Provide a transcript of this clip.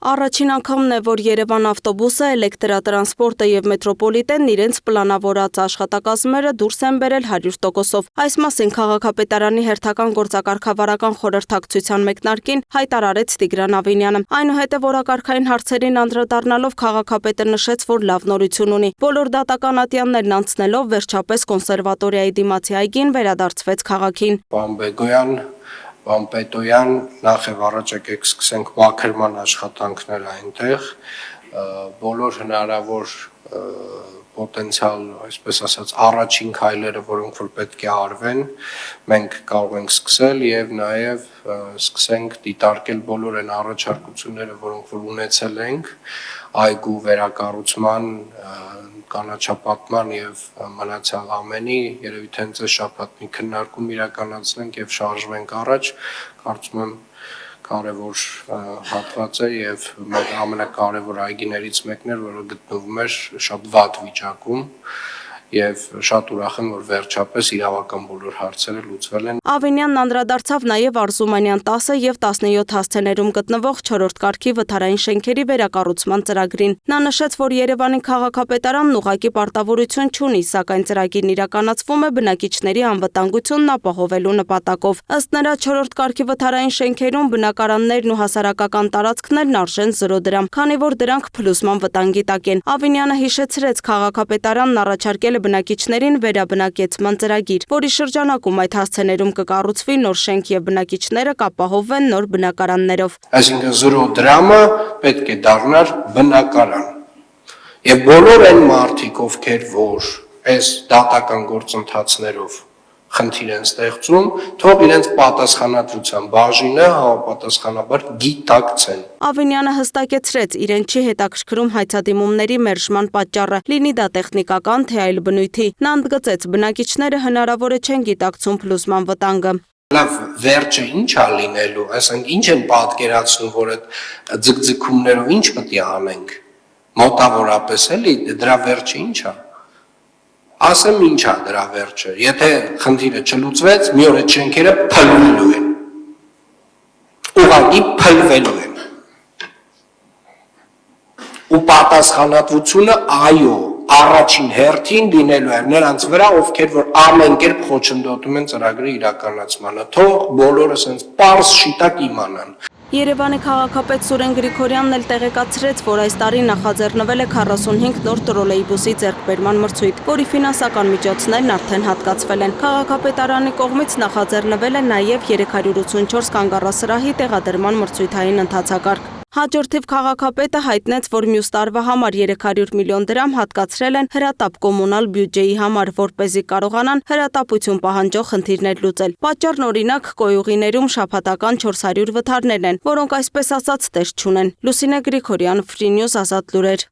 Առաջին անգամն է, որ Երևան ավտոբուսը, էլեկտրատրանսպորտը եւ մետրոպոլիտենն իրենց պլանավորած աշխատակազմերը դուրս են բերել 100%-ով։ Այս մասին քաղաքապետարանի հերթական գործակարգավարական խորհրդակցության մեկնարկին հայտարարեց Տիգրան Ավինյանը։ Այնուհետև օրակարգային հարցերին անդրադառնալով քաղաքապետը նշեց, որ լավ նորություն ունի։ Բոլոր դատական ատյաններն անցնելով վերջապես կոնսերվատորիայի դիմացի այգին վերադարձվեց քաղաքին։ Պարոն Պետոյան, նախ եւ առաջ եկեք սկսենք մաքրման աշխատանքները այնտեղ, բոլոր հնարավոր պոտենցիալ, այսպես ասած, առաջին քայլերը, որոնք որ պետք է արվեն, մենք կարող ենք սկսել եւ նաեւ սկսենք դիտարկել բոլոր այն առաջարկությունները, որոնք որ ունեցել ենք այգու վերակառուցման, կանաչապատման եւ մնացյալ ամենի, երևի թե հենց այս շաբաթ մի քննարկում իրականացնենք եւ շարժվենք առաջ, կարծում եմ կարևոր հատված է եւ մեր ամենակարևոր այգիներից մեկն էր, որը գտնվում էր շատ վատ վիճակում եւ շատ ուրախ եմ, որ վերջապես իրավական բոլոր հարցերը լուծվել են։ Ավինյանն անդրադարձավ նաեւ Արզումանյան 10 եւ 17 հասցեներում գտնվող 4-րդ կարգի վթարային շենքերի վերակառուցման ծրագրին։ Նա նշեց, որ Երևանի քաղաքապետարանն ուղղակի պարտավորություն չունի, սակայն ծրագիրն իրականացվում է բնակիչների անվտանգությունն ապահովելու նպատակով։ Ըստ նրա 4-րդ կարգի վթարային շենքերում բնակարաններն ու հասարակական տարածքներն արժեն 0 դրամ, քանի որ դրանք փլուզման վտանգի տակ են։ Ավինյանը հիշեցրեց, քաղաքապետարանն առաջարկել բնակիչներին վերաբնակեցման ծրագիր, որի շրջանակում այդ հասցեներում կկառուցվի նոր շենք եւ բնակիչները կապահովվեն նոր բնակարաններով։ Այսինքն 0 դրամը պետք է դառնար բնակարան։ Եվ բոլոր այն մարդիկ, ովքեր որ այս դատական գործընթացներով խնդիր են ստեղծում, թող իրենց պատասխանատվության բաժինը համապատասխանաբար գիտակցեն։ Ավինյանը հստակեցրեց, իրեն չի հետաքրքրում հայցադիմումների մերժման պատճառը, լինի դա տեխնիկական, թե այլ բնույթի։ Նա ընդգծեց, բնակիչները հնարավոր է չեն գիտակցում փլուզման վտանգը։ Լավ, վերջը ինչ է լինելու, այսինքն ինչ են պատկերացնում, որ այդ ձգձգումներով ինչ պետք է անենք։ Մոտավորապես էլի դրա վերջը ինչ է։ Ասեմ ինչ է դրա վերջը, եթե խնդիրը չլուծվեց, մի օր այդ շենքերը փլվելու են, ուղղակի փլվելու են, ու պատասխանատվությունը այո, առաջին հերթին լինելու է նրանց վրա, ովքեր որ ամեն կերպ խոչընդոտում են ծրագրի իրականացմանը, թող բոլորը սենց պարզ շիտակ իմանան։ Երևանի քաղաքապետ Սուրեն Գրիգորյանն էլ տեղեկացրեց, որ այս տարի նախաձեռնվել է 45 նոր տրոլեյբուսի ձեռքբերման մրցույթ, որի ֆինանսական միջոցներն արդեն հատկացվել են։ Քաղաքապետարանի կողմից նախաձեռնվել է նաև 384 կանգառասրահի տեղադրման մրցույթային ընթացակարգ։ Հաջորդիվ քաղաքապետը հայտնեց, որ մյուս տարվա համար 300 միլիոն դրամ հատկացրել են հրատապ կոմունալ բյուջեի համար, որպեսզի կարողանան հրատապություն պահանջող խնդիրներ լուծել։ Պատճառն օրինակ կոյուղիներում շաբաթական 400 վթարներն են, որոնք այսպես ասած տեղ չունեն։ Լուսինե Գրիգորյան, Free News, Ազատ լուրեր։